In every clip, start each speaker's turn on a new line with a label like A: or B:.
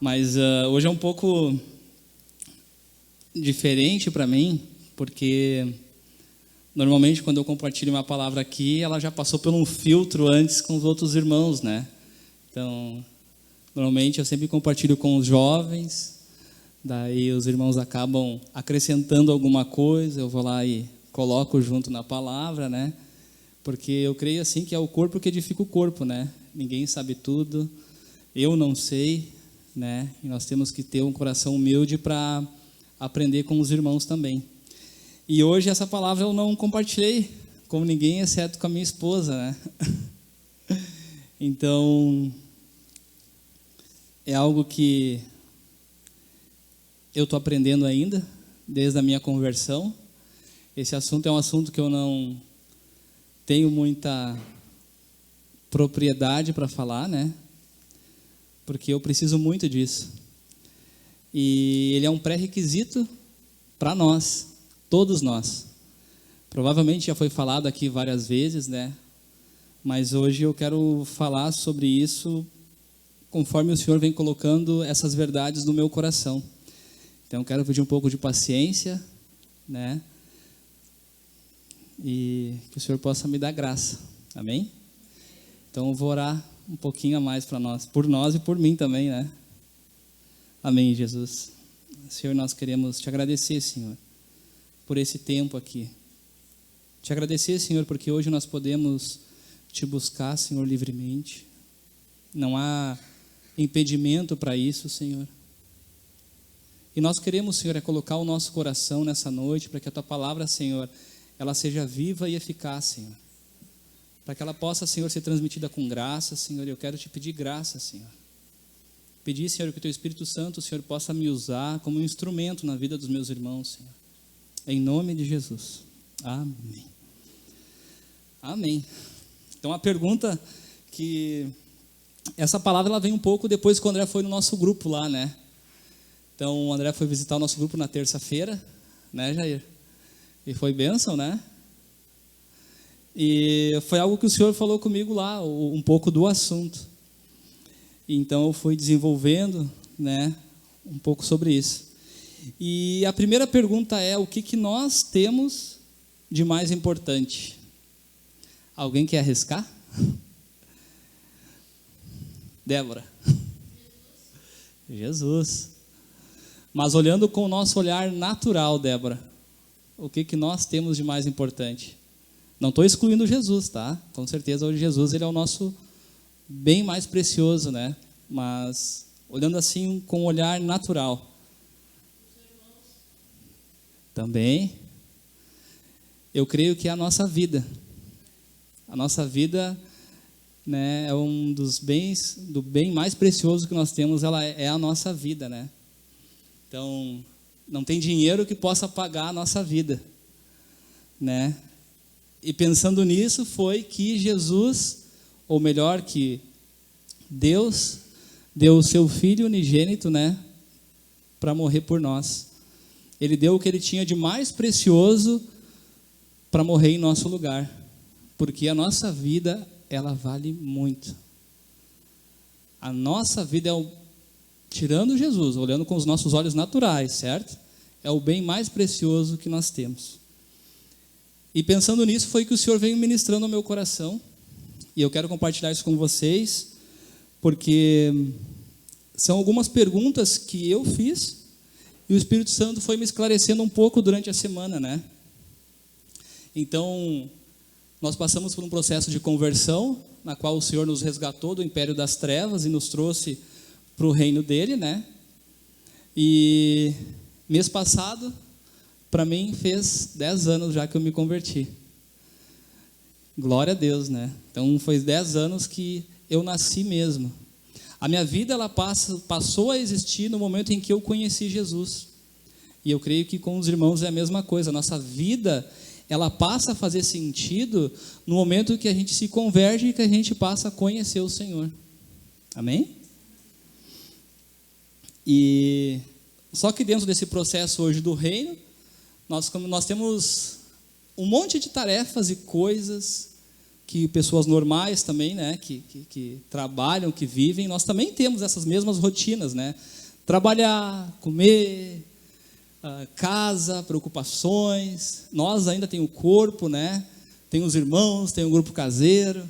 A: Mas hoje é um pouco diferente para mim, porque normalmente quando eu compartilho uma palavra aqui, ela já passou por um filtro antes com os outros irmãos, né? Então, normalmente eu sempre compartilho com os jovens, daí os irmãos acabam acrescentando alguma coisa, eu vou lá e coloco junto na palavra, né? Porque eu creio assim que é o corpo que edifica o corpo, né? Ninguém sabe tudo, eu não sei, né? E nós temos que ter um coração humilde para aprender com os irmãos também. E hoje essa palavra eu não compartilhei com ninguém, exceto com a minha esposa, né? Então, é algo que eu estou aprendendo ainda, desde a minha conversão. Esse assunto é um assunto que eu não tenho muita propriedade para falar, né? Porque eu preciso muito disso. E ele é um pré-requisito para nós, todos nós. Provavelmente já foi falado aqui várias vezes, né? Mas hoje eu quero falar sobre isso conforme o Senhor vem colocando essas verdades no meu coração. Então eu quero pedir um pouco de paciência, né? E que o Senhor possa me dar graça. Amém? Então eu vou orar um pouquinho a mais para nós, por nós e por mim também, né? Amém, Jesus. Senhor, nós queremos te agradecer, Senhor, por esse tempo aqui. Te agradecer, Senhor, porque hoje nós podemos te buscar, Senhor, livremente. Não há impedimento para isso, Senhor. E nós queremos, Senhor, colocar o nosso coração nessa noite para que a tua palavra, Senhor, ela seja viva e eficaz, Senhor. Para que ela possa, Senhor, ser transmitida com graça, Senhor. Eu quero te pedir graça, Senhor. Pedir, Senhor, que o teu Espírito Santo, Senhor, possa me usar como um instrumento na vida dos meus irmãos, Senhor. Em nome de Jesus. Amém. Amém. Então, a pergunta que... Essa palavra, ela vem um pouco depois que o André foi no nosso grupo lá, né? Então, o André foi visitar o nosso grupo na terça-feira, né, Jair? E foi bênção, né? E foi algo que o Senhor falou comigo lá, um pouco do assunto. Então, eu fui desenvolvendo, né, um pouco sobre isso. E a primeira pergunta é, o que nós temos de mais importante? Alguém quer arriscar? Débora. Jesus. Mas olhando com o nosso olhar natural, Débora, o que nós temos de mais importante? Não estou excluindo Jesus, tá? Com certeza hoje Jesus ele é o nosso bem mais precioso, né? Mas olhando assim com o olhar natural. Também, eu creio que é a nossa vida. A nossa vida, né, é um dos bens, do bem mais precioso que nós temos, ela é a nossa vida, né? Então, não tem dinheiro que possa pagar a nossa vida, né? E pensando nisso foi que Jesus, ou melhor, que Deus deu o seu Filho unigênito, né, para morrer por nós. Ele deu o que ele tinha de mais precioso para morrer em nosso lugar, porque a nossa vida, ela vale muito. A nossa vida tirando Jesus, olhando com os nossos olhos naturais, certo? É o bem mais precioso que nós temos. E pensando nisso, foi que o Senhor veio ministrando ao meu coração, e eu quero compartilhar isso com vocês, porque são algumas perguntas que eu fiz, e o Espírito Santo foi me esclarecendo um pouco durante a semana, né? Então, nós passamos por um processo de conversão, na qual o Senhor nos resgatou do império das trevas e nos trouxe para o reino dele, né? E mês passado, para mim, fez 10 anos já que eu me converti. Glória a Deus, né? Então, foi 10 anos que eu nasci mesmo. A minha vida, ela passou a existir no momento em que eu conheci Jesus. E eu creio que com os irmãos é a mesma coisa. A nossa vida, ela passa a fazer sentido no momento que a gente se converte e que a gente passa a conhecer o Senhor. Amém? E só que dentro desse processo hoje do reino, nós temos um monte de tarefas e coisas que pessoas normais também, né, que trabalham, que vivem, nós também temos essas mesmas rotinas, né? Trabalhar, comer, casa, preocupações. Nós ainda tem o corpo, né? Tem os irmãos, tem o grupo caseiro,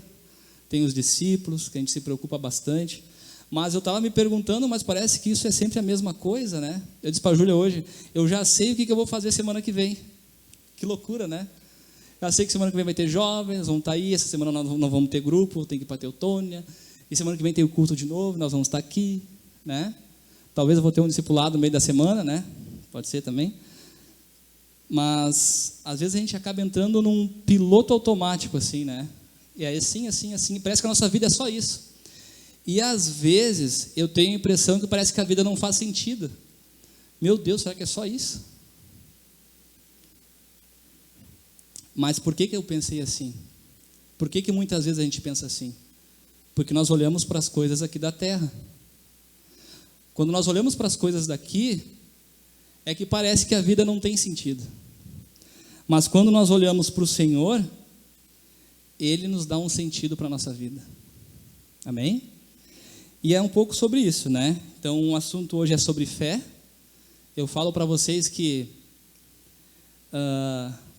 A: tem os discípulos, que a gente se preocupa bastante. Mas eu estava me perguntando, mas parece que isso é sempre a mesma coisa, né? Eu disse para a Júlia hoje, eu já sei o que eu vou fazer semana que vem. Que loucura, né? Já sei que semana que vem vai ter jovens, vão estar aí, essa semana nós não vamos ter grupo, tem que ir para a Teutônia, e semana que vem tem o culto de novo, nós vamos estar aqui, né? Talvez eu vou ter um discipulado no meio da semana, né? Pode ser também. Mas, às vezes a gente acaba entrando num piloto automático, assim, né? E aí, assim, parece que a nossa vida é só isso. E, às vezes, eu tenho a impressão que parece que a vida não faz sentido. Meu Deus, será que é só isso? Mas por que eu pensei assim? Por que muitas vezes a gente pensa assim? Porque nós olhamos para as coisas aqui da terra. Quando nós olhamos para as coisas daqui, é que parece que a vida não tem sentido. Mas quando nós olhamos para o Senhor, Ele nos dá um sentido para a nossa vida. Amém? E é um pouco sobre isso, né? Então, o assunto hoje é sobre fé. Eu falo para vocês que,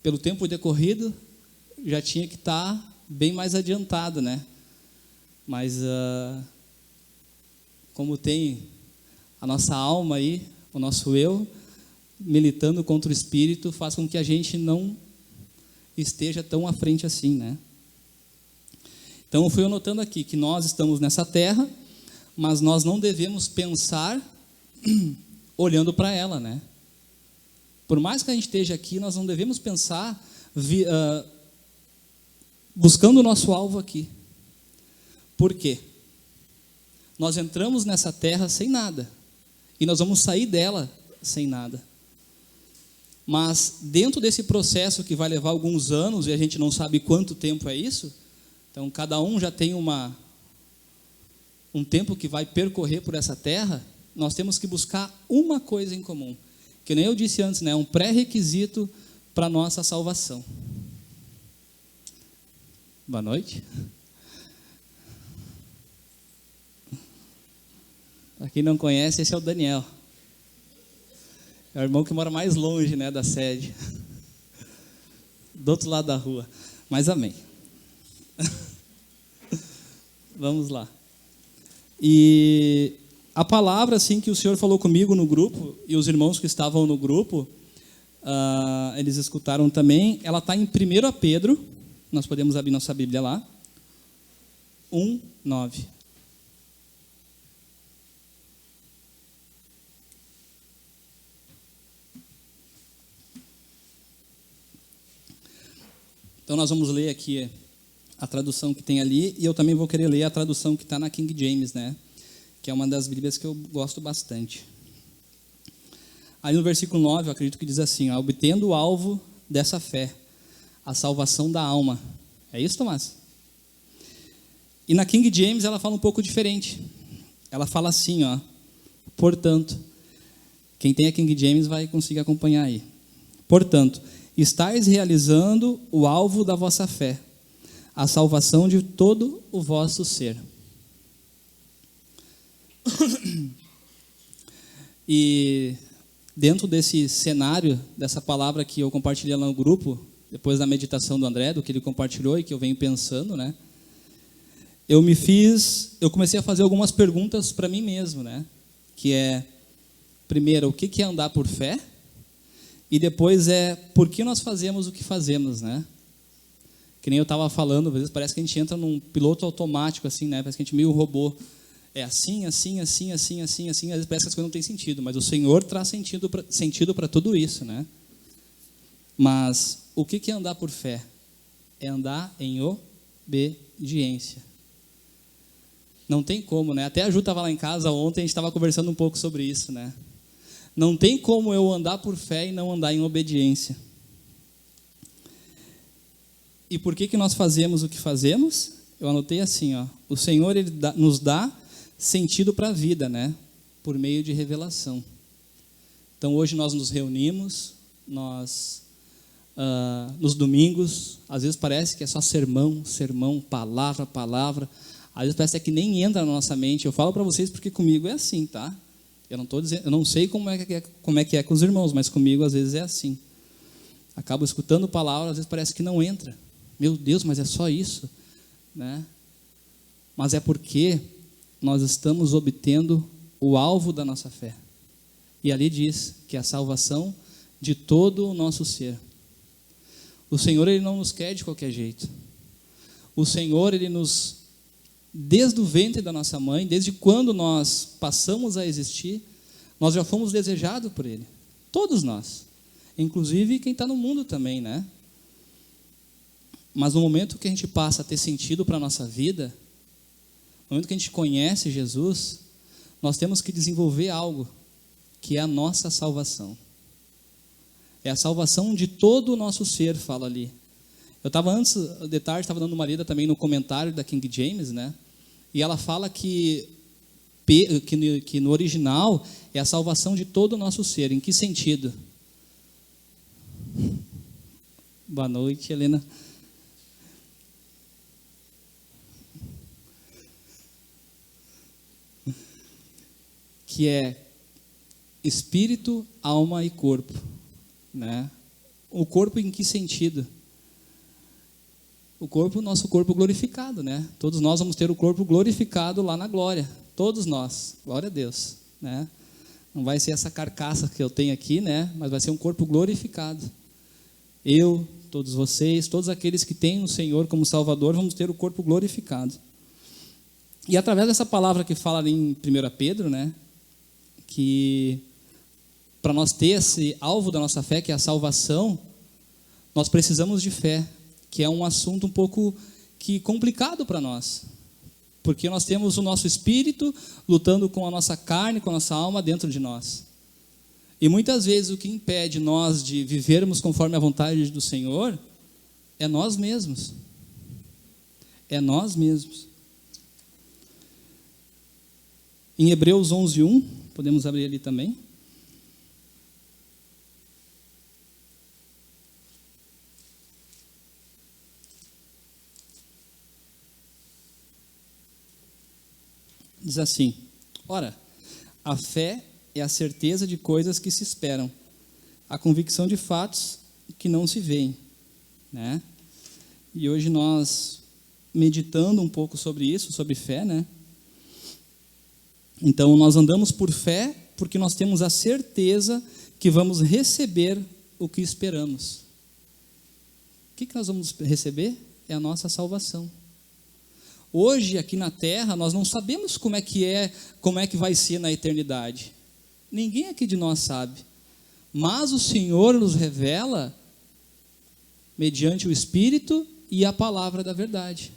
A: pelo tempo decorrido, já tinha que estar bem mais adiantado, né? Mas, como tem a nossa alma aí, o nosso eu, militando contra o Espírito, faz com que a gente não esteja tão à frente assim, né? Então, eu fui anotando aqui que nós estamos nessa terra, mas nós não devemos pensar olhando para ela, né? Por mais que a gente esteja aqui, nós não devemos pensar buscando o nosso alvo aqui. Por quê? Nós entramos nessa terra sem nada, e nós vamos sair dela sem nada. Mas dentro desse processo que vai levar alguns anos, e a gente não sabe quanto tempo é isso, então cada um já tem um tempo que vai percorrer por essa terra, nós temos que buscar uma coisa em comum, que nem eu disse antes, né, um pré-requisito para a nossa salvação. Boa noite. Para quem não conhece, esse é o Daniel. É o irmão que mora mais longe, né, da sede. Do outro lado da rua. Mas amém. Vamos lá. E a palavra, assim, que o Senhor falou comigo no grupo, e os irmãos que estavam no grupo, eles escutaram também, ela está em 1 Pedro, nós podemos abrir nossa Bíblia lá, 1:9. Então, nós vamos ler aqui a tradução que tem ali, e eu também vou querer ler a tradução que está na King James, né? Que é uma das Bíblias que eu gosto bastante. Aí no versículo 9, eu acredito que diz assim, obtendo o alvo dessa fé, a salvação da alma. É isso, Tomás? E na King James ela fala um pouco diferente. Ela fala assim, ó, portanto, quem tem a King James vai conseguir acompanhar aí. Portanto, estáis realizando o alvo da vossa fé, a salvação de todo o vosso ser. E dentro desse cenário, dessa palavra que eu compartilhei lá no grupo, depois da meditação do André, do que ele compartilhou e que eu venho pensando, né? Eu comecei a fazer algumas perguntas para mim mesmo, né? Que é, primeiro, o que é andar por fé? E depois por que nós fazemos o que fazemos, né? Que nem eu estava falando, às vezes parece que a gente entra num piloto automático, assim, né? Parece que a gente é meio robô. É assim, assim, assim, assim, assim, assim. Às vezes parece que as coisas não têm sentido, mas o Senhor traz sentido para tudo isso, né? Mas o que é andar por fé? É andar em obediência. Não tem como, né? Até a Ju estava lá em casa ontem, a gente estava conversando um pouco sobre isso, né? Não tem como eu andar por fé e não andar em obediência. E por que nós fazemos o que fazemos? Eu anotei assim, ó, o Senhor ele nos dá sentido para a vida, né? Por meio de revelação. Então hoje nós nos reunimos, nós nos domingos, às vezes parece que é só sermão, sermão, palavra, palavra. Às vezes parece que nem entra na nossa mente. Eu falo para vocês porque comigo é assim, tá? Eu não sei como é que é com os irmãos, mas comigo às vezes é assim. Acabo escutando palavra, às vezes parece que não entra. Meu Deus, mas é só isso, né? Mas é porque nós estamos obtendo o alvo da nossa fé. E ali diz que é a salvação de todo o nosso ser. O Senhor, Ele não nos quer de qualquer jeito. O Senhor, Ele nos, desde o ventre da nossa mãe, desde quando nós passamos a existir, nós já fomos desejados por Ele. Todos nós. Inclusive quem está no mundo também, né? Mas no momento que a gente passa a ter sentido para a nossa vida, no momento que a gente conhece Jesus, nós temos que desenvolver algo, que é a nossa salvação. É a salvação de todo o nosso ser, fala ali. Eu estava antes, de tarde, estava dando uma lida também no comentário da King James, né? E ela fala que no original é a salvação de todo o nosso ser. Em que sentido? Boa noite, Helena. Que é espírito, alma e corpo, né? O corpo em que sentido? O corpo, nosso corpo glorificado, né? Todos nós vamos ter o corpo glorificado lá na glória, todos nós, glória a Deus, né? Não vai ser essa carcaça que eu tenho aqui, né? Mas vai ser um corpo glorificado. Eu, todos vocês, todos aqueles que têm o Senhor como Salvador, vamos ter o corpo glorificado. E através dessa palavra que fala ali em 1 Pedro, né? Que para nós ter esse alvo da nossa fé, que é a salvação, nós precisamos de fé, que é um assunto um pouco complicado para nós, porque nós temos o nosso espírito lutando com a nossa carne, com a nossa alma dentro de nós. E muitas vezes o que impede nós de vivermos conforme a vontade do Senhor é nós mesmos. É nós mesmos. Em Hebreus 11:1, podemos abrir ali também. Diz assim: ora, a fé é a certeza de coisas que se esperam, a convicção de fatos que não se veem, né? E hoje nós, meditando um pouco sobre isso, sobre fé, né? Então, nós andamos por fé porque nós temos a certeza que vamos receber o que esperamos. O que nós vamos receber? É a nossa salvação. Hoje, aqui na Terra, nós não sabemos como é que vai ser na eternidade. Ninguém aqui de nós sabe. Mas o Senhor nos revela mediante o Espírito e a palavra da verdade.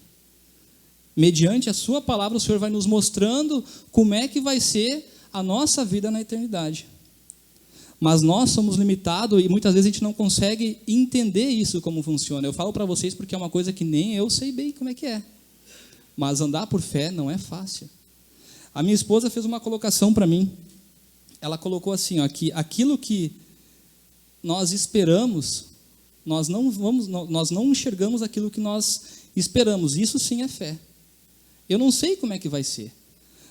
A: Mediante a sua palavra, o Senhor vai nos mostrando como é que vai ser a nossa vida na eternidade. Mas nós somos limitados e muitas vezes a gente não consegue entender isso como funciona. Eu falo para vocês porque é uma coisa que nem eu sei bem como é que é. Mas andar por fé não é fácil. A minha esposa fez uma colocação para mim. Ela colocou assim, ó, que aquilo que nós esperamos, nós não enxergamos aquilo que nós esperamos. Isso sim é fé. Eu não sei como é que vai ser.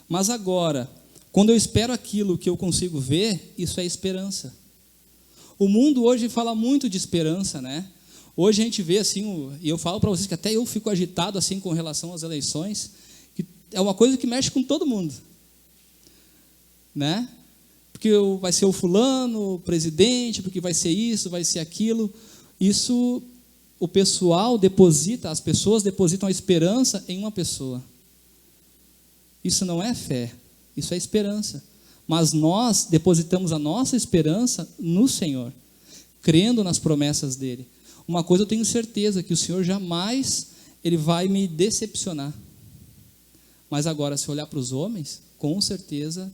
A: Mas agora, quando eu espero aquilo que eu consigo ver, isso é esperança. O mundo hoje fala muito de esperança, né? Hoje a gente vê assim, e eu falo para vocês que até eu fico agitado assim com relação às eleições, que é uma coisa que mexe com todo mundo, né? Porque vai ser o fulano, o presidente, porque vai ser isso, vai ser aquilo. Isso, o pessoal deposita, as pessoas depositam a esperança em uma pessoa. Isso não é fé, isso é esperança. Mas nós depositamos a nossa esperança no Senhor, crendo nas promessas dele. Uma coisa eu tenho certeza, que o Senhor jamais ele vai me decepcionar. Mas agora, se olhar para os homens, com certeza,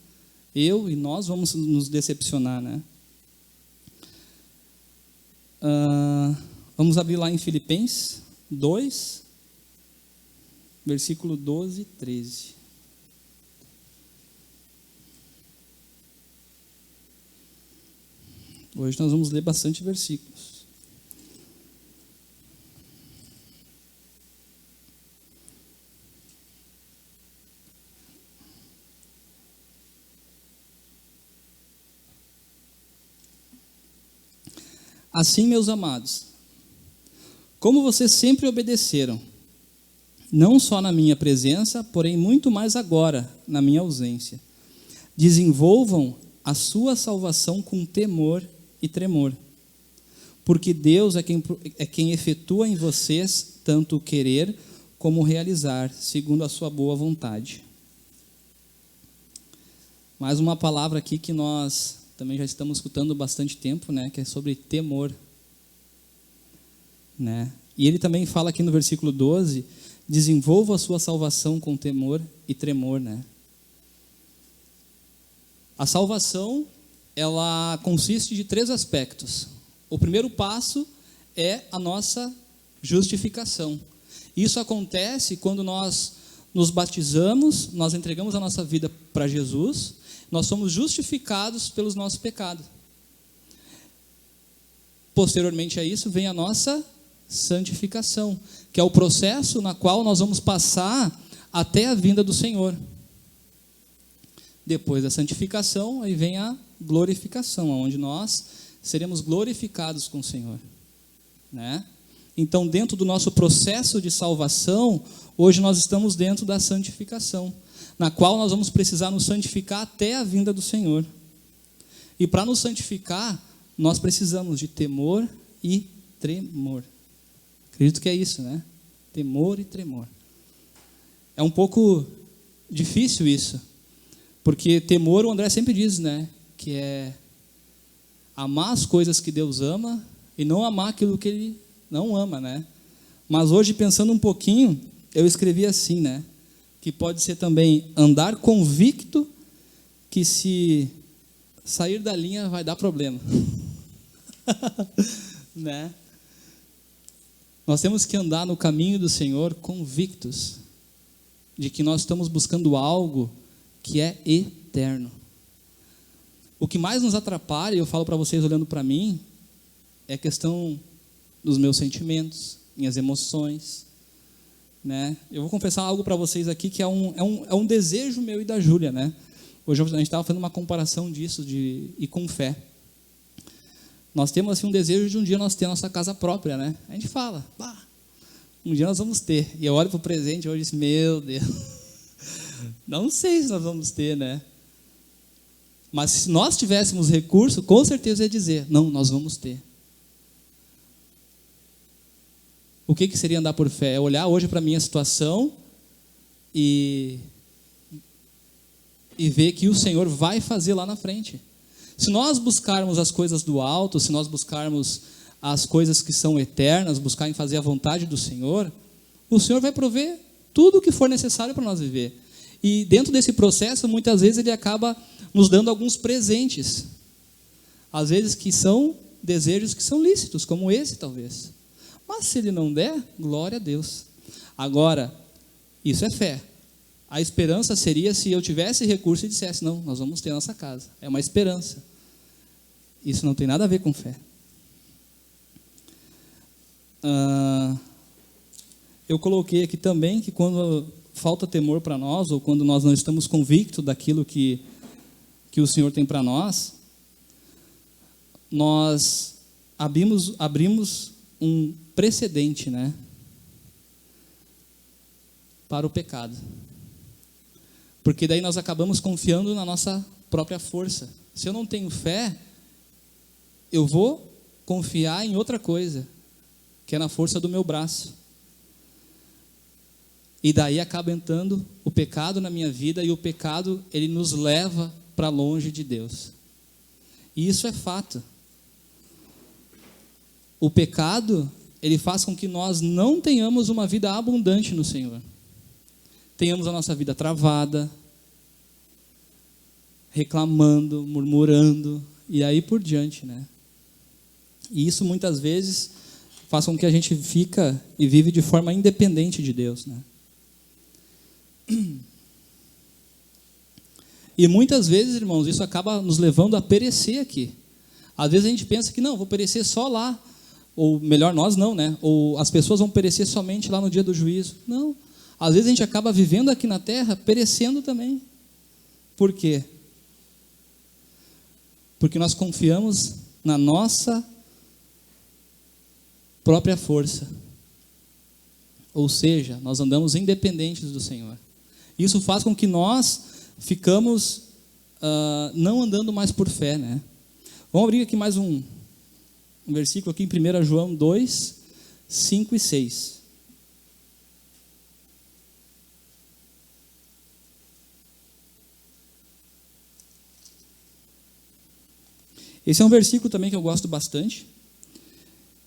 A: eu e nós vamos nos decepcionar, né? Vamos abrir lá em Filipenses 2, versículo 12 e 13. Hoje nós vamos ler bastante versículos. Assim, meus amados, como vocês sempre obedeceram, não só na minha presença, porém muito mais agora, na minha ausência, desenvolvam a sua salvação com temor e tremor, porque Deus é quem efetua em vocês tanto o querer como o realizar, segundo a sua boa vontade. Mais uma palavra aqui que nós também já estamos escutando bastante tempo, né, que é sobre temor, né? E ele também fala aqui no versículo 12, desenvolva a sua salvação com temor e tremor, né? A salvação, ela consiste de 3 aspectos. O primeiro passo é a nossa justificação. Isso acontece quando nós nos batizamos, nós entregamos a nossa vida para Jesus, nós somos justificados pelos nossos pecados. Posteriormente a isso vem a nossa santificação, que é o processo na qual nós vamos passar até a vinda do Senhor. Depois da santificação, aí vem a glorificação, onde nós seremos glorificados com o Senhor, né? Então, dentro do nosso processo de salvação, hoje nós estamos dentro da santificação, na qual nós vamos precisar nos santificar até a vinda do Senhor. E para nos santificar, nós precisamos de temor e tremor. Acredito que é isso, né? Temor e tremor. É um pouco difícil isso, porque temor, o André sempre diz, né? Que é amar as coisas que Deus ama e não amar aquilo que Ele não ama, né? Mas hoje, pensando um pouquinho, eu escrevi assim, né? Que pode ser também andar convicto que se sair da linha vai dar problema. Né? Nós temos que andar no caminho do Senhor convictos de que nós estamos buscando algo que é eterno. O que mais nos atrapalha, eu falo para vocês olhando para mim, é a questão dos meus sentimentos, minhas emoções, né? Eu vou confessar algo para vocês aqui que é um desejo meu e da Júlia, né? Hoje a gente estava fazendo uma comparação disso e com fé. Nós temos assim um desejo de um dia nós ter a nossa casa própria, né? A gente fala, um dia nós vamos ter. E eu olho para o presente hoje e disse, meu Deus, não sei se nós vamos ter, né? Mas se nós tivéssemos recurso, com certeza eu ia dizer, não, nós vamos ter. O que seria andar por fé? É olhar hoje para a minha situação e ver que o Senhor vai fazer lá na frente. Se nós buscarmos as coisas do alto, se nós buscarmos as coisas que são eternas, buscar em fazer a vontade do Senhor, o Senhor vai prover tudo o que for necessário para nós viver. E dentro desse processo, muitas vezes Ele acaba nos dando alguns presentes. Às vezes que são desejos que são lícitos, como esse talvez. Mas se Ele não der, glória a Deus. Agora, isso é fé. A esperança seria se eu tivesse recurso e dissesse, não, nós vamos ter nossa casa. É uma esperança. Isso não tem nada a ver com fé. Eu coloquei aqui também que quando falta temor para nós, ou quando nós não estamos convictos daquilo que o Senhor tem para nós, nós abrimos um precedente, né, para o pecado. Porque daí nós acabamos confiando na nossa própria força. Se eu não tenho fé, eu vou confiar em outra coisa, que é na força do meu braço. E daí acaba entrando o pecado na minha vida, e o pecado, ele nos leva para longe de Deus. E isso é fato. O pecado, ele faz com que nós não tenhamos uma vida abundante no Senhor. Tenhamos a nossa vida travada, reclamando, murmurando, e aí por diante, né? E isso muitas vezes faz com que a gente fica e vive de forma independente de Deus, né? E muitas vezes, irmãos, isso acaba nos levando a perecer aqui. Às vezes a gente pensa que não, vou perecer só lá, ou melhor, nós não, né? Ou as pessoas vão perecer somente lá no dia do juízo. Não. Às vezes a gente acaba vivendo aqui na terra, perecendo também. Por quê? Porque nós confiamos na nossa própria força. Ou seja, nós andamos independentes do Senhor. Isso faz com que nós ficamos não andando mais por fé, né? Vamos abrir aqui mais um versículo aqui em 1 João 2, 5 e 6. Esse é um versículo também que eu gosto bastante.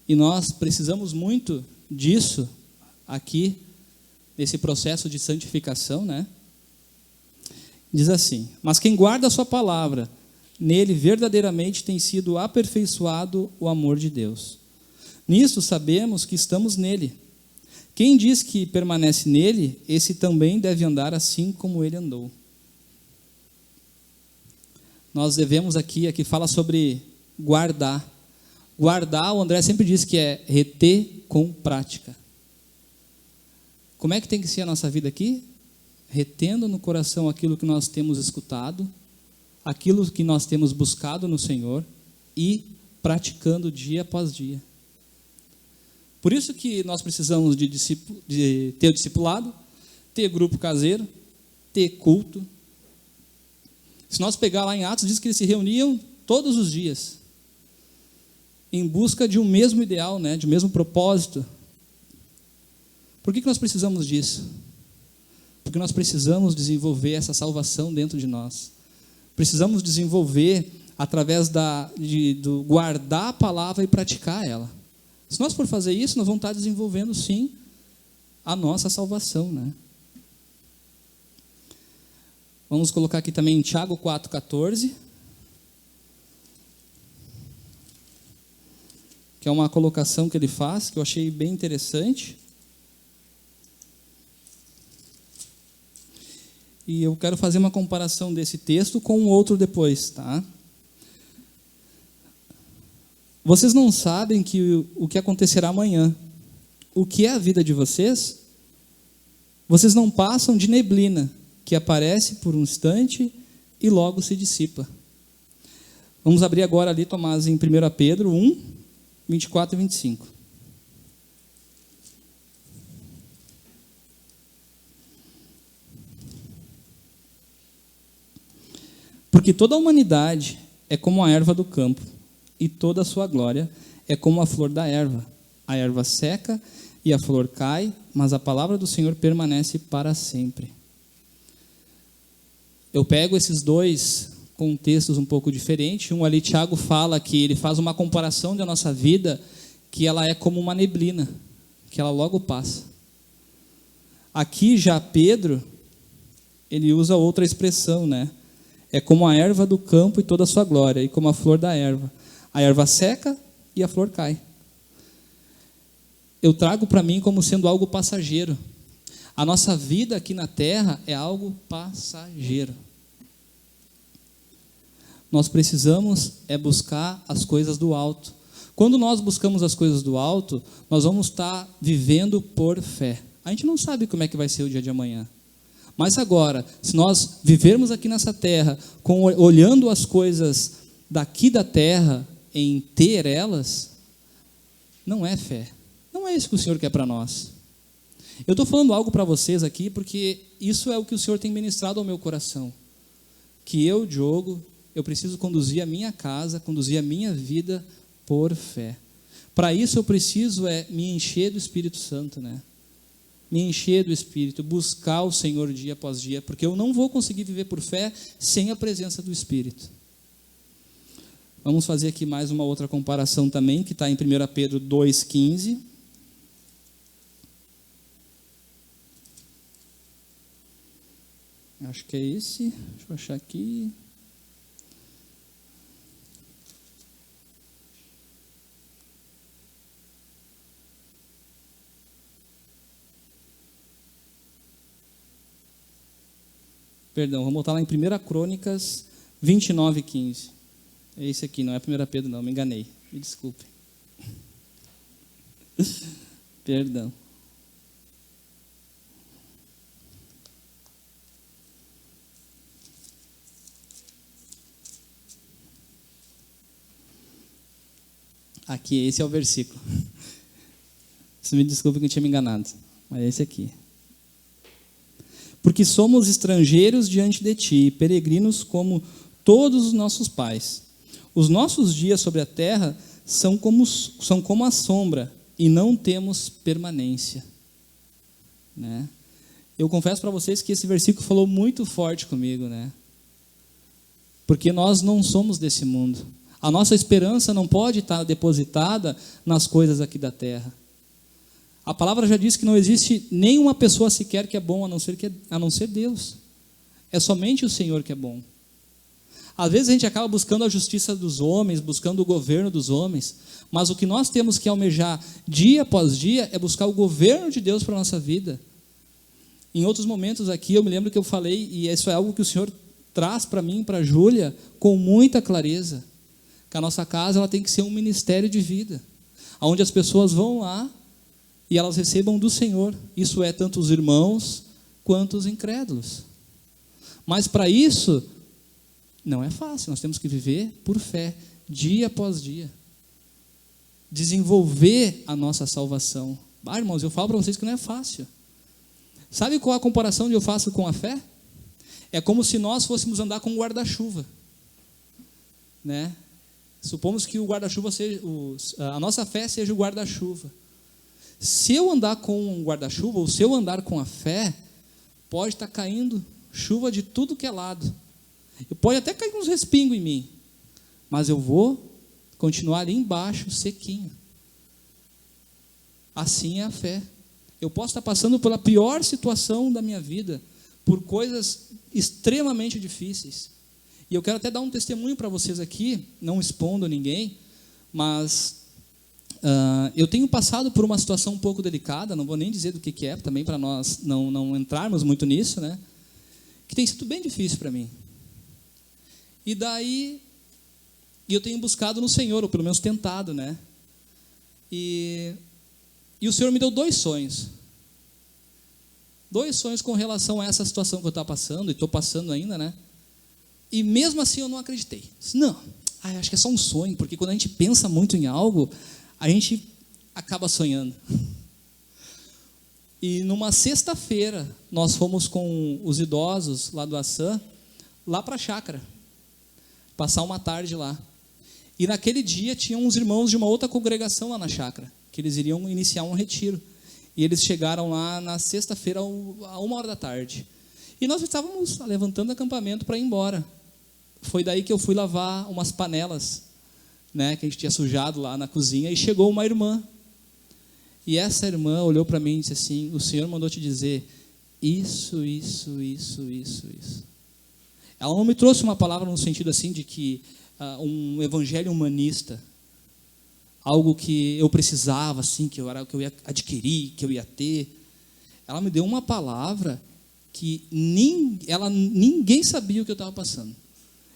A: E nós precisamos muito disso aqui, nesse processo de santificação, né? Diz assim: mas quem guarda a sua palavra, nele verdadeiramente tem sido aperfeiçoado o amor de Deus. Nisso sabemos que estamos nele. Quem diz que permanece nele, esse também deve andar assim como ele andou. Nós devemos aqui fala sobre guardar. Guardar, o André sempre diz que é reter com prática. Como é que tem que ser a nossa vida aqui? Retendo no coração aquilo que nós temos escutado, aquilo que nós temos buscado no Senhor e praticando dia após dia. Por isso que nós precisamos de ter o discipulado, ter grupo caseiro, ter culto. Se nós pegar lá em Atos, diz que eles se reuniam todos os dias, em busca de um mesmo ideal, né, de um mesmo propósito. Por que nós precisamos disso? Porque nós precisamos desenvolver essa salvação dentro de nós. Precisamos desenvolver através do guardar a palavra e praticar ela. Se nós for fazer isso, nós vamos estar desenvolvendo sim a nossa salvação, né? Vamos colocar aqui também em Tiago 4,14, que é uma colocação que ele faz, que eu achei bem interessante. E eu quero fazer uma comparação desse texto com o outro depois, tá? Vocês não sabem o que acontecerá amanhã. O que é a vida de vocês? Vocês não passam de neblina, que aparece por um instante e logo se dissipa. Vamos abrir agora ali, Tomás, em 1 Pedro 1, 24 e 25. Porque toda a humanidade é como a erva do campo, e toda a sua glória é como a flor da erva. A erva seca e a flor cai, mas a palavra do Senhor permanece para sempre. Eu pego esses dois contextos um pouco diferentes. Um ali, Tiago fala que ele faz uma comparação da nossa vida, que ela é como uma neblina, que ela logo passa. Aqui já Pedro, ele usa outra expressão, né? É como a erva do campo e toda a sua glória, e como a flor da erva. A erva seca e a flor cai. Eu trago para mim como sendo algo passageiro. A nossa vida aqui na terra é algo passageiro. Nós precisamos buscar as coisas do alto. Quando nós buscamos as coisas do alto, nós vamos estar vivendo por fé. A gente não sabe como é que vai ser o dia de amanhã. Mas agora, se nós vivermos aqui nessa terra, olhando as coisas daqui da terra, em ter elas, não é fé. Não é isso que o Senhor quer para nós. Eu estou falando algo para vocês aqui, porque isso é o que o Senhor tem ministrado ao meu coração. Que eu, Diogo, eu preciso conduzir a minha casa, conduzir a minha vida por fé. Para isso eu preciso me encher do Espírito Santo, né? Me encher do Espírito, buscar o Senhor dia após dia, porque eu não vou conseguir viver por fé sem a presença do Espírito. Vamos fazer aqui mais uma outra comparação também, que está em 1 Pedro 2,15. Acho que é esse. Deixa eu achar aqui. Perdão, vamos voltar lá em 1 Crônicas 29,15. É esse aqui, não é 1 Pedro não, me enganei. Me desculpe. Perdão. Aqui, esse é o versículo. Você me desculpa que eu tinha me enganado, mas é esse aqui. Porque somos estrangeiros diante de ti, peregrinos como todos os nossos pais. Os nossos dias sobre a terra são como a sombra, e não temos permanência. Né? Eu confesso para vocês que esse versículo falou muito forte comigo, né? Porque nós não somos desse mundo. A nossa esperança não pode estar depositada nas coisas aqui da terra. A palavra já diz que não existe nenhuma pessoa sequer que é bom, a não ser Deus. É somente o Senhor que é bom. Às vezes a gente acaba buscando a justiça dos homens, buscando o governo dos homens, mas o que nós temos que almejar dia após dia é buscar o governo de Deus para a nossa vida. Em outros momentos aqui, eu me lembro que eu falei, e isso é algo que o Senhor traz para mim, para a Júlia, com muita clareza, que a nossa casa ela tem que ser um ministério de vida, onde as pessoas vão lá e elas recebam do Senhor. Isso é tanto os irmãos quanto os incrédulos. Mas para isso, não é fácil, nós temos que viver por fé, dia após dia. Desenvolver a nossa salvação. Irmãos, eu falo para vocês que não é fácil. Sabe qual a comparação que eu faço com a fé? É como se nós fôssemos andar com um guarda-chuva. Né? Supomos que o guarda-chuva seja, a nossa fé seja o guarda-chuva. Se eu andar com um guarda-chuva, ou se eu andar com a fé, pode estar caindo chuva de tudo que é lado. Pode até cair uns respingos em mim, mas eu vou continuar ali embaixo, sequinho. Assim é a fé. Eu posso estar passando pela pior situação da minha vida, por coisas extremamente difíceis. E eu quero até dar um testemunho para vocês aqui, não expondo ninguém, mas eu tenho passado por uma situação um pouco delicada, não vou nem dizer do que é, também para nós não entrarmos muito nisso, né? Que tem sido bem difícil para mim. E daí, eu tenho buscado no Senhor, ou pelo menos tentado, né? E o Senhor me deu 2 sonhos. 2 sonhos com relação a essa situação que eu estava passando, e estou passando ainda, né? E mesmo assim eu não acreditei. Não, acho que é só um sonho, porque quando a gente pensa muito em algo, a gente acaba sonhando. E numa sexta-feira, nós fomos com os idosos lá do Assam, lá para a chácara, passar uma tarde lá. E naquele dia tinham uns irmãos de uma outra congregação lá na chácara, que eles iriam iniciar um retiro. E eles chegaram lá na sexta-feira, a 1h da tarde. E nós estávamos levantando acampamento para ir embora. Foi daí que eu fui lavar umas panelas, né, que a gente tinha sujado lá na cozinha, e chegou uma irmã. E essa irmã olhou para mim e disse assim: o Senhor mandou te dizer isso. Ela não me trouxe uma palavra no sentido assim de que um evangelho humanista, algo que eu precisava, assim, que eu ia adquirir, que eu ia ter. Ela me deu uma palavra que ninguém sabia o que eu estava passando.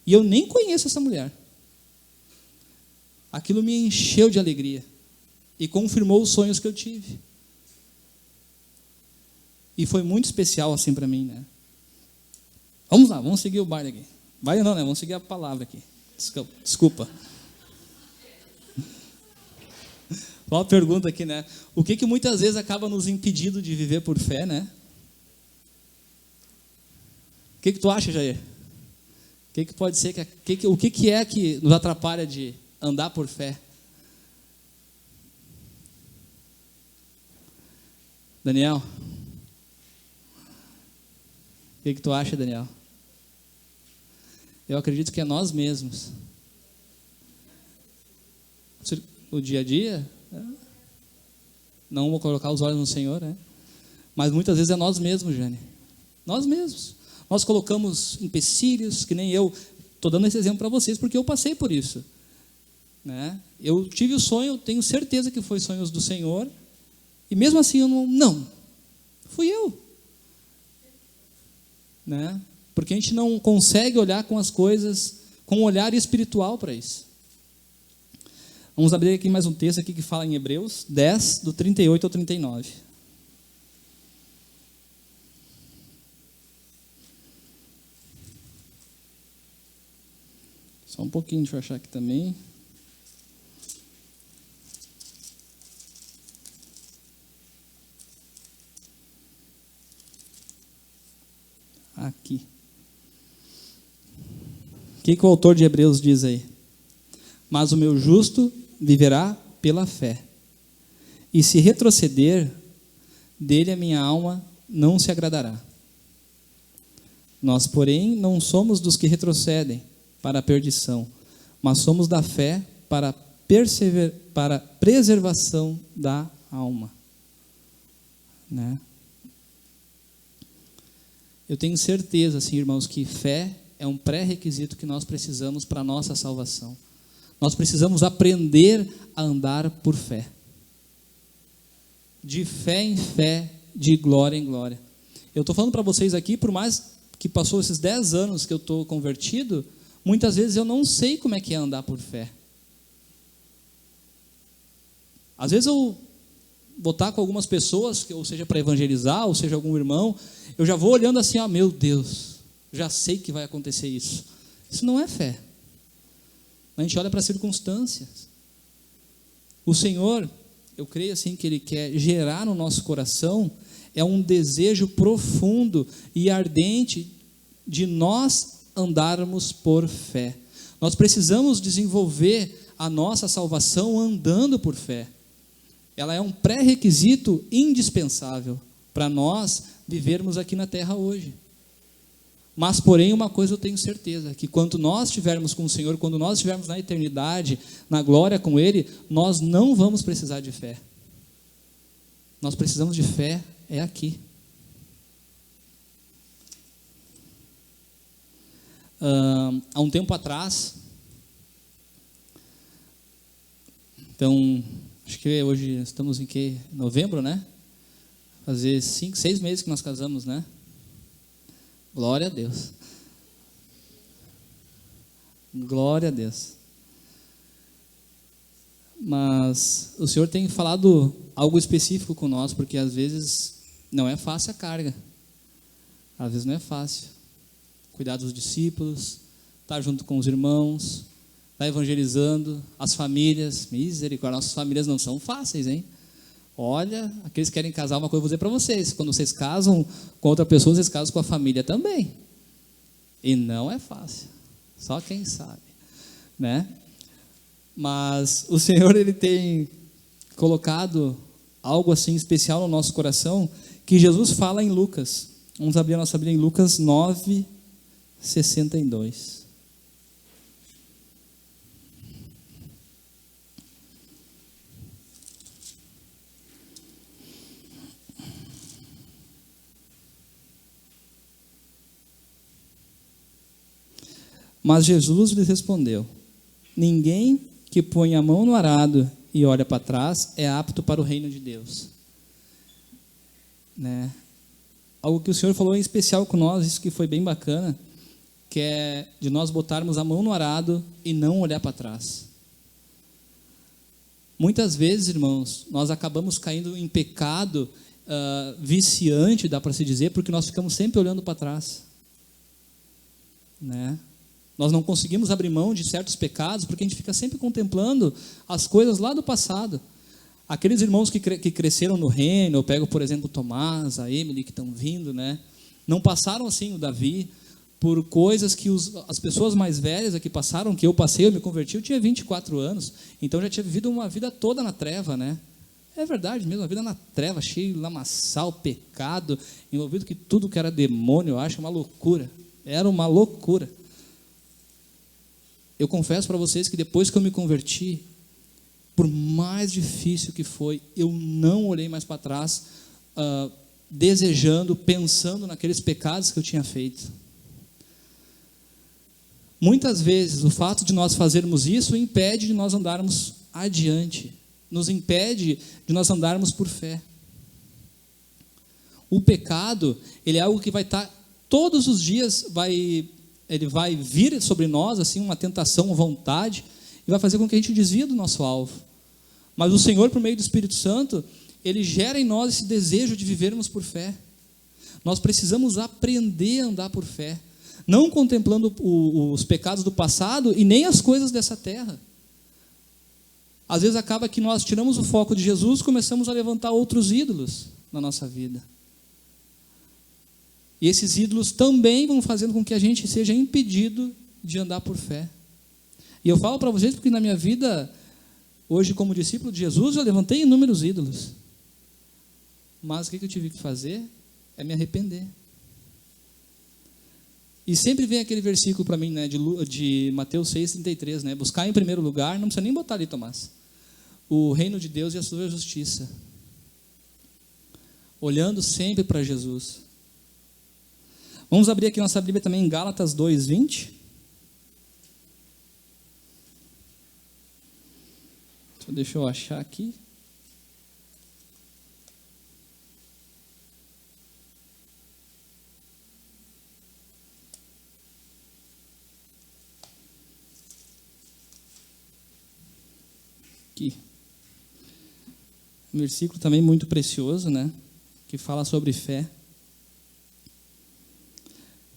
A: E eu nem conheço essa mulher. Aquilo me encheu de alegria e confirmou os sonhos que eu tive. E foi muito especial assim para mim, né? Vamos lá, vamos seguir o baile aqui. Baile não, né? Vamos seguir a palavra aqui. Desculpa. Uma pergunta aqui, né? O que muitas vezes acaba nos impedindo de viver por fé, né? O que tu acha, Jair? O que pode ser, o que é que nos atrapalha de andar por fé? Daniel? O que tu acha, Daniel? Eu acredito que é nós mesmos. O dia a dia, não vou colocar os olhos no Senhor, né? Mas muitas vezes é nós mesmos, Jane. Nós mesmos. Nós colocamos empecilhos, que nem eu. Estou dando esse exemplo para vocês, porque eu passei por isso. Né? Eu tive o sonho, tenho certeza que foi sonhos do Senhor, e mesmo assim eu não. Fui eu. Né? Porque a gente não consegue olhar com as coisas, com um olhar espiritual para isso. Vamos abrir aqui mais um texto aqui que fala em Hebreus 10, do 38 ao 39. Só um pouquinho, deixa eu achar aqui também. aqui. O que o autor de Hebreus diz aí? Mas o meu justo viverá pela fé. E se retroceder, dele a minha alma não se agradará. Nós, porém, não somos dos que retrocedem para a perdição, mas somos da fé para a preservação da alma. Né? Eu tenho certeza, assim, irmãos, que fé é um pré-requisito que nós precisamos para a nossa salvação. Nós precisamos aprender a andar por fé. De fé em fé, de glória em glória. Eu estou falando para vocês aqui, por mais que passou esses 10 anos que eu estou convertido, muitas vezes eu não sei como é que é andar por fé. Às vezes eu vou estar com algumas pessoas, ou seja, para evangelizar, ou seja, algum irmão, eu já vou olhando assim, ó, meu Deus, já sei que vai acontecer isso. Isso não é fé. A gente olha para as circunstâncias. O Senhor, eu creio assim que Ele quer gerar no nosso coração é um desejo profundo e ardente de nós andarmos por fé. Nós precisamos desenvolver a nossa salvação andando por fé. Ela é um pré-requisito indispensável para nós vivermos aqui na terra hoje. Mas, porém, uma coisa eu tenho certeza, que quando nós estivermos com o Senhor, quando nós estivermos na eternidade, na glória com Ele, nós não vamos precisar de fé. Nós precisamos de fé é aqui. Há um tempo atrás, então, acho que hoje estamos em que? Novembro, né? Fazer 5, 6 meses que nós casamos, né? Glória a Deus. Glória a Deus. Mas o Senhor tem falado algo específico com nós, porque às vezes não é fácil a carga. Às vezes não é fácil. Cuidar dos discípulos, estar junto com os irmãos, estar evangelizando as famílias. Misericórdia, nossas famílias não são fáceis, hein? Olha, aqueles que querem casar, uma coisa eu vou dizer para vocês, quando vocês casam com outra pessoa, vocês casam com a família também, e não é fácil, só quem sabe, né? Mas o Senhor, Ele tem colocado algo assim especial no nosso coração, que Jesus fala em Lucas. Vamos abrir a nossa Bíblia em Lucas 9:62. Mas Jesus lhes respondeu: ninguém que põe a mão no arado e olha para trás é apto para o reino de Deus. Né? Algo que o Senhor falou em especial com nós, isso que foi bem bacana, que é de nós botarmos a mão no arado e não olhar para trás. Muitas vezes, irmãos, nós acabamos caindo em pecado viciante, dá para se dizer, porque nós ficamos sempre olhando para trás. Né? Nós não conseguimos abrir mão de certos pecados porque a gente fica sempre contemplando as coisas lá do passado. Aqueles irmãos que cresceram no reino, eu pego, por exemplo, o Tomás, a Emily, que estão vindo, né? Não passaram assim, o Davi, por coisas que as pessoas mais velhas aqui passaram, que eu passei, eu me converti, eu tinha 24 anos, então eu já tinha vivido uma vida toda na treva, né? É verdade mesmo, a vida na treva, cheio de lamaçal, pecado, envolvido que tudo que era demônio, eu acho uma loucura, era uma loucura. Eu confesso para vocês que depois que eu me converti, por mais difícil que foi, eu não olhei mais para trás, desejando, pensando naqueles pecados que eu tinha feito. Muitas vezes, o fato de nós fazermos isso impede de nós andarmos adiante, nos impede de nós andarmos por fé. O pecado, ele é algo que vai estar, todos os dias, ele vai vir sobre nós, assim, uma tentação, uma vontade, e vai fazer com que a gente desvie do nosso alvo. Mas o Senhor, por meio do Espírito Santo, Ele gera em nós esse desejo de vivermos por fé. Nós precisamos aprender a andar por fé, não contemplando os pecados do passado e nem as coisas dessa terra. Às vezes acaba que nós tiramos o foco de Jesus e começamos a levantar outros ídolos na nossa vida. E esses ídolos também vão fazendo com que a gente seja impedido de andar por fé. E eu falo para vocês porque na minha vida, hoje como discípulo de Jesus, eu levantei inúmeros ídolos. Mas o que eu tive que fazer? É me arrepender. E sempre vem aquele versículo para mim, né, de Mateus 6,33, né? Buscar em primeiro lugar, não precisa nem botar ali, Tomás, o reino de Deus e a sua justiça. Olhando sempre para Jesus. Vamos abrir aqui nossa Bíblia também em Gálatas 2:20. Deixa eu achar aqui. Aqui. Um versículo também muito precioso, né? Que fala sobre fé.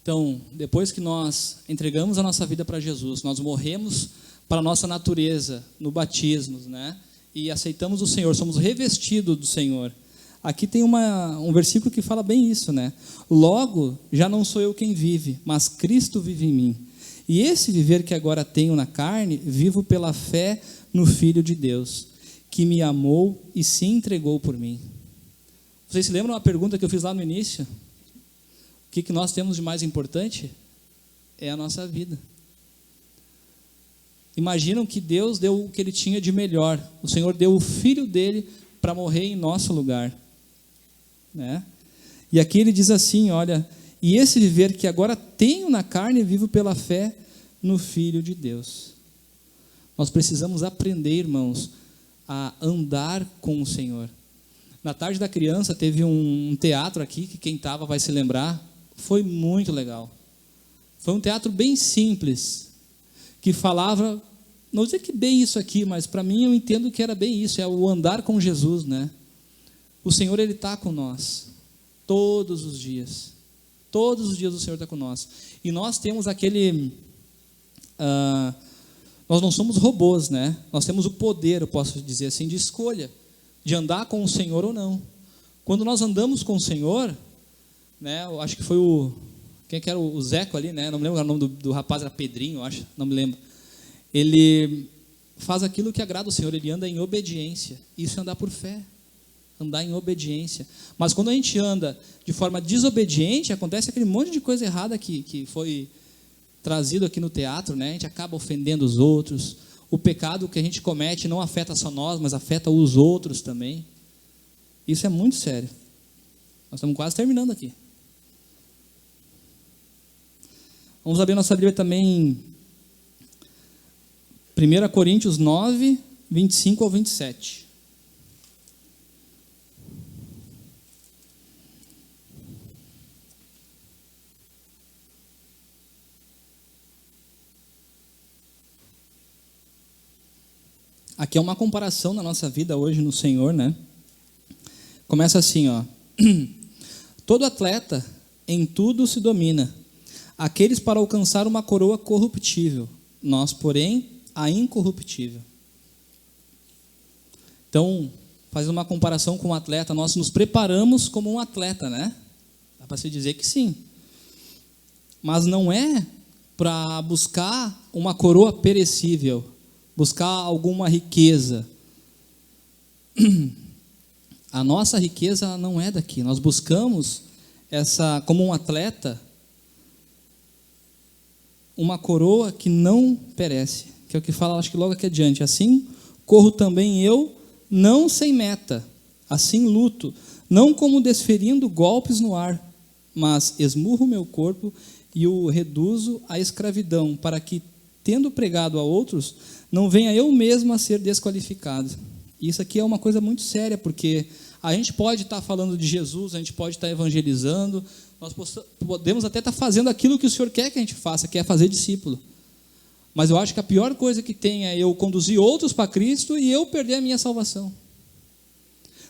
A: Então, depois que nós entregamos a nossa vida para Jesus, nós morremos para a nossa natureza no batismo, né? E aceitamos o Senhor, somos revestidos do Senhor. Aqui tem um versículo que fala bem isso, né? Logo, já não sou eu quem vive, mas Cristo vive em mim. E esse viver que agora tenho na carne, vivo pela fé no Filho de Deus, que me amou e se entregou por mim. Vocês se lembram uma pergunta que eu fiz lá no início? O que nós temos de mais importante? É a nossa vida. Imaginam que Deus deu o que Ele tinha de melhor. O Senhor deu o Filho dele para morrer em nosso lugar, né? E aqui Ele diz assim, olha, e esse viver que agora tenho na carne, vivo pela fé no Filho de Deus. Nós precisamos aprender, irmãos, a andar com o Senhor. Na tarde da criança teve um teatro aqui, que quem estava vai se lembrar, foi muito legal. Foi um teatro bem simples, que falava, não sei que bem isso aqui, mas para mim eu entendo que era bem isso, é o andar com Jesus, né? O Senhor, Ele está com nós, todos os dias o Senhor está com nós, e nós temos aquele, nós não somos robôs, né? Nós temos o poder, eu posso dizer assim, de escolha, de andar com o Senhor ou não. Quando nós andamos com o Senhor, né, eu acho que foi quem que era o Zeco ali, né? Não me lembro o nome do rapaz, era Pedrinho, eu acho, não me lembro. Ele faz aquilo que agrada o Senhor, ele anda em obediência. Isso é andar por fé, andar em obediência. Mas quando a gente anda de forma desobediente, acontece aquele monte de coisa errada que foi trazido aqui no teatro, né? A gente acaba ofendendo os outros. O pecado que a gente comete não afeta só nós, mas afeta os outros também. Isso é muito sério. Nós estamos quase terminando aqui. Vamos abrir nossa Bíblia também em 1 Coríntios 9, 25 ao 27. Aqui é uma comparação na nossa vida hoje no Senhor, né? Começa assim, ó. Todo atleta em tudo se domina. Aqueles para alcançar uma coroa corruptível, nós, porém, a incorruptível. Então, fazendo uma comparação com um atleta, nós nos preparamos como um atleta, né? Dá para se dizer que sim. Mas não é para buscar uma coroa perecível, buscar alguma riqueza. A nossa riqueza não é daqui. Nós buscamos como um atleta, uma coroa que não perece, que é o que fala, acho que logo aqui adiante. Assim corro também eu, não sem meta, assim luto, não como desferindo golpes no ar, mas esmurro meu corpo e o reduzo à escravidão, para que, tendo pregado a outros, não venha eu mesmo a ser desqualificado. Isso aqui é uma coisa muito séria, porque a gente pode estar falando de Jesus, a gente pode estar evangelizando, nós podemos até estar fazendo aquilo que o Senhor quer que a gente faça, que é fazer discípulo. Mas eu acho que a pior coisa que tem é eu conduzir outros para Cristo e eu perder a minha salvação.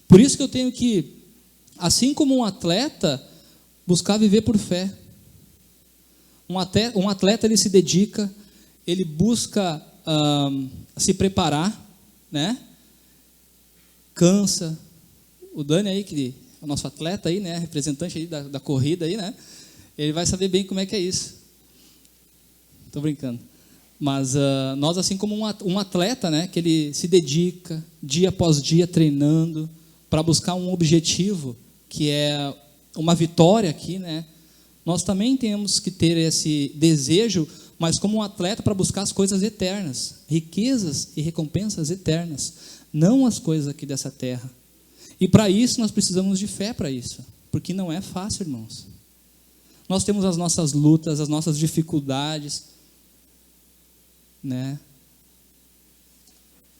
A: Por isso que eu tenho que, assim como um atleta, buscar viver por fé. Um atleta, ele se dedica, ele busca se preparar, né? Cansa. O Dani aí, que é o nosso atleta aí, né? Representante aí da corrida aí, né? Ele vai saber bem como é que é isso. Estou brincando. Mas nós, assim como um atleta, né, que ele se dedica dia após dia treinando para buscar um objetivo, que é uma vitória aqui, né, nós também temos que ter esse desejo, mas como um atleta para buscar as coisas eternas, riquezas e recompensas eternas, não as coisas aqui dessa terra. E para isso nós precisamos de fé para isso, porque não é fácil, irmãos. Nós temos as nossas lutas, as nossas dificuldades, né?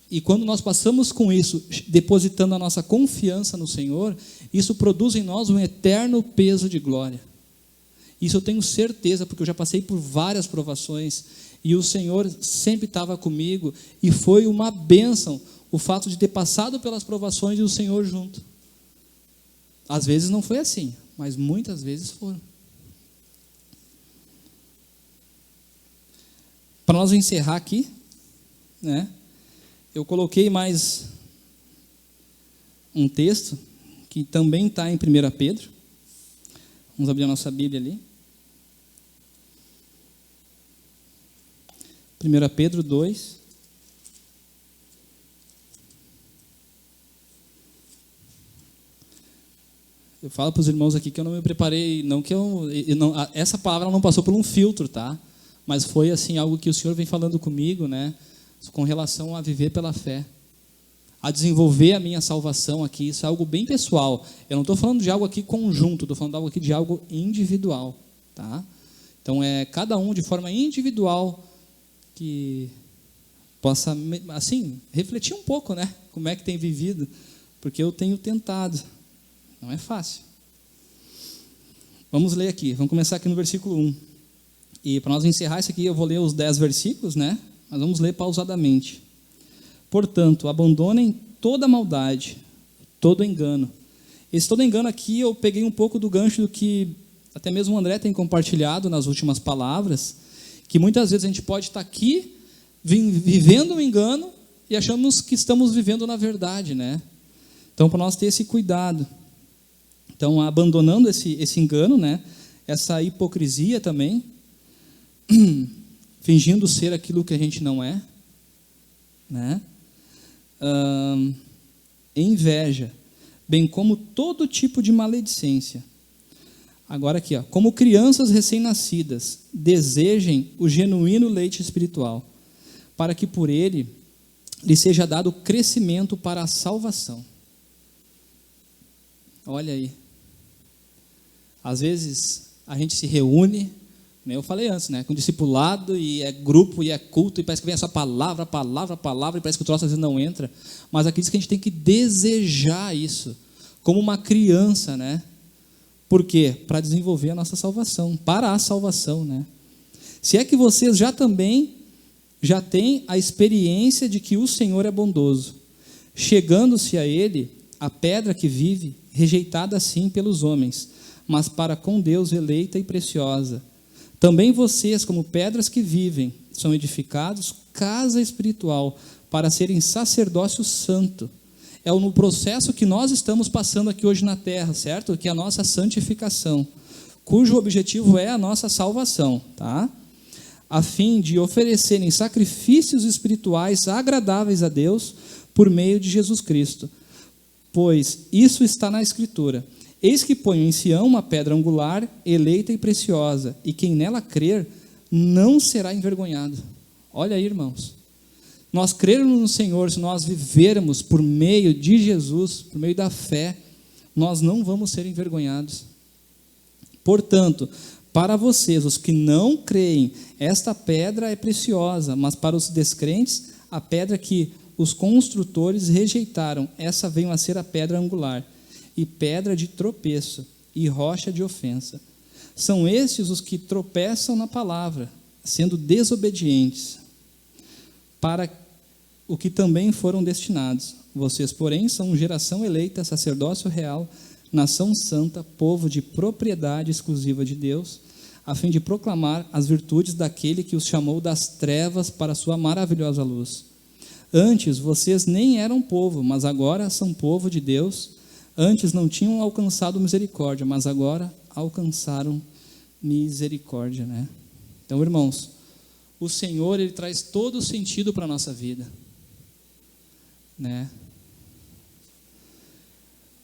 A: E quando nós passamos com isso, depositando a nossa confiança no Senhor, isso produz em nós um eterno peso de glória. Isso eu tenho certeza, porque eu já passei por várias provações, e o Senhor sempre estava comigo, e foi uma bênção o fato de ter passado pelas provações e o Senhor junto. Às vezes não foi assim, mas muitas vezes foram. Para nós encerrar aqui, né, eu coloquei mais um texto, que também está em 1 Pedro. Vamos abrir a nossa Bíblia ali. 1 Pedro 2. Eu falo para os irmãos aqui que eu não me preparei, não que essa palavra não passou por um filtro, tá? Mas foi assim algo que o Senhor vem falando comigo, né? Com relação a viver pela fé, a desenvolver a minha salvação aqui. Isso é algo bem pessoal. Eu não estou falando de algo aqui conjunto, estou falando de algo aqui de algo individual, tá? Então é cada um de forma individual que possa, assim, refletir um pouco, né? Como é que tem vivido, porque eu tenho tentado. Não é fácil. Vamos ler aqui, vamos começar aqui no versículo 1. E para nós encerrar isso aqui, eu vou ler os 10 versículos, né? Mas vamos ler pausadamente. Portanto, abandonem toda maldade, todo engano. Esse todo engano aqui, eu peguei um pouco do gancho do que até mesmo o André tem compartilhado nas últimas palavras, que muitas vezes a gente pode estar aqui vivendo um engano e achamos que estamos vivendo na verdade, né? Então, para nós ter esse cuidado. Então, abandonando esse engano, né? Essa hipocrisia também, fingindo ser aquilo que a gente não é, né? Inveja, bem como todo tipo de maledicência. Agora aqui, ó, como crianças recém-nascidas, desejem o genuíno leite espiritual, para que por ele lhe seja dado crescimento para a salvação. Olha aí. Às vezes a gente se reúne, eu falei antes, né, com discipulado, e é grupo, e é culto, e parece que vem essa palavra, e parece que o troço às vezes não entra, mas aqui diz que a gente tem que desejar isso, como uma criança, né? Por quê? Para desenvolver a nossa salvação, para a salvação, né? Se é que vocês já têm a experiência de que o Senhor é bondoso, chegando-se a Ele, a pedra que vive, rejeitada assim pelos homens, mas para com Deus eleita e preciosa. Também vocês, como pedras que vivem, são edificados casa espiritual para serem sacerdócio santo. É no processo que nós estamos passando aqui hoje na terra, certo? Que é a nossa santificação, cujo objetivo é a nossa salvação, tá? A fim de oferecerem sacrifícios espirituais agradáveis a Deus por meio de Jesus Cristo. Pois isso está na Escritura. Eis que ponho em Sião uma pedra angular, eleita e preciosa, e quem nela crer não será envergonhado. Olha aí, irmãos. Nós crermos no Senhor, se nós vivermos por meio de Jesus, por meio da fé, nós não vamos ser envergonhados. Portanto, para vocês, os que não creem, esta pedra é preciosa, mas para os descrentes, a pedra que os construtores rejeitaram, essa veio a ser a pedra angular, e pedra de tropeço, e rocha de ofensa. São estes os que tropeçam na palavra, sendo desobedientes, para o que também foram destinados. Vocês, porém, são geração eleita, sacerdócio real, nação santa, povo de propriedade exclusiva de Deus, a fim de proclamar as virtudes daquele que os chamou das trevas para a sua maravilhosa luz. Antes, vocês nem eram povo, mas agora são povo de Deus. Antes não tinham alcançado misericórdia, mas agora alcançaram misericórdia, né? Então, irmãos, o Senhor, Ele traz todo o sentido para a nossa vida, né?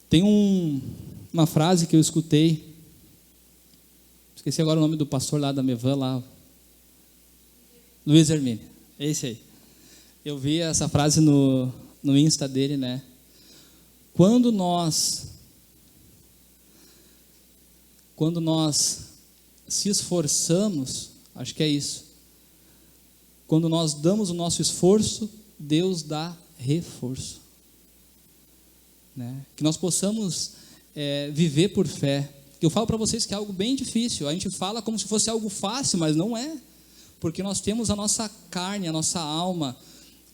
A: Tem uma frase que eu escutei, esqueci agora o nome do pastor lá da Mevan, lá, Luiz Hermínio, é esse aí. Eu vi essa frase no Insta dele, né? Quando nós se esforçamos, acho que é isso, quando nós damos o nosso esforço, Deus dá reforço, né? Que nós possamos viver por fé. Eu falo para vocês que é algo bem difícil, a gente fala como se fosse algo fácil, mas não é, porque nós temos a nossa carne, a nossa alma,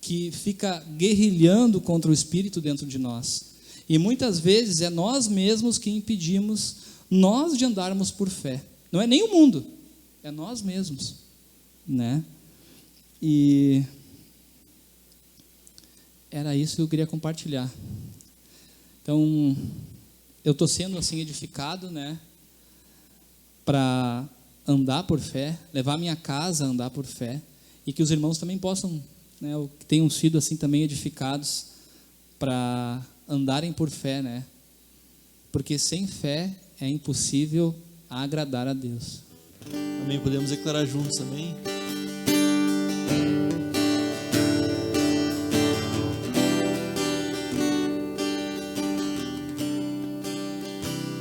A: que fica guerrilhando contra o Espírito dentro de nós, e muitas vezes é nós mesmos que impedimos nós de andarmos por fé, não é nem o mundo, é nós mesmos, né? E era isso que eu queria compartilhar. Então, eu estou sendo assim edificado, né, para andar por fé, levar a minha casa a andar por fé, e que os irmãos também possam, né, que tenham sido assim também edificados para andarem por fé, né? Porque sem fé é impossível agradar a Deus.
B: Amém. Podemos declarar juntos também.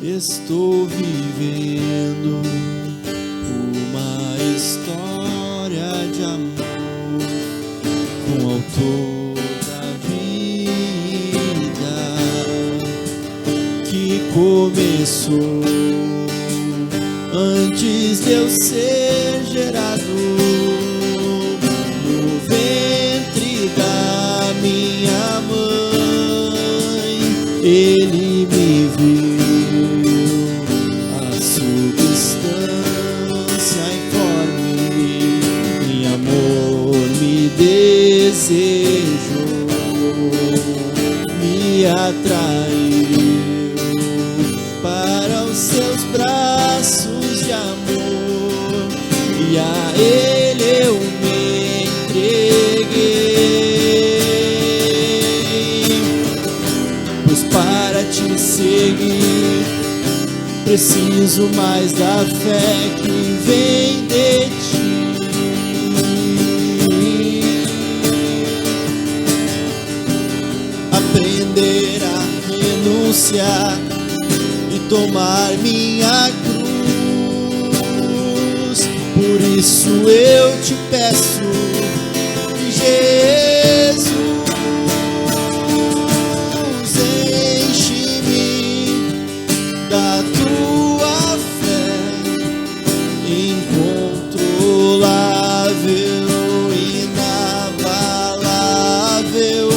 B: Estou vivendo uma história de amor com o autor da vida, que começou antes de eu ser gerado no ventre da minha mãe. Ele me viu, desejou, me atraiu para os seus braços de amor, e a Ele eu me entreguei. Pois para te seguir preciso mais da fé que vem de ti. Aprender a renunciar e tomar minha cruz. Por isso eu te peço, Jesus, enche-me da tua fé incontrolável, inabalável,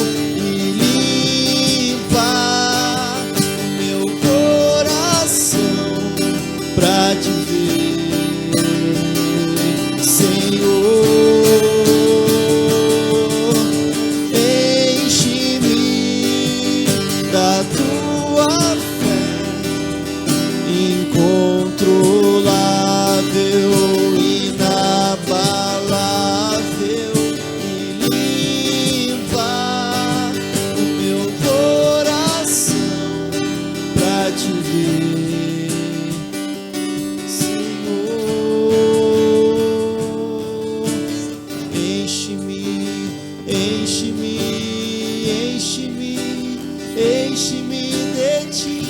B: pra te ver, Senhor. Enche-me da tua fé incontrolável, inabalável, e limpa o meu coração pra te ver. Enche-me de ti,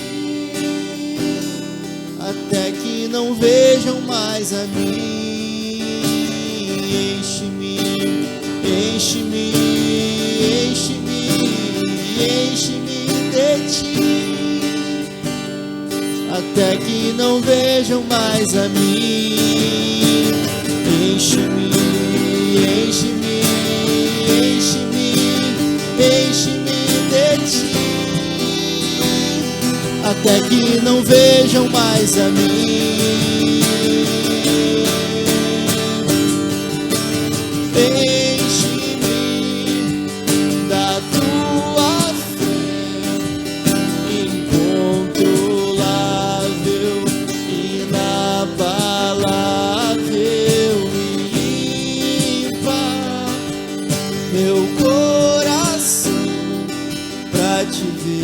B: até que não vejam mais a mim. Enche-me, enche-me, enche-me, enche-me de ti, até que não vejam mais a mim. Enche-me, enche-me, enche-me, enche-me de ti, até que não vejam mais a mim. Enche-me da tua fé incontrolável, inabalável. pra te ver.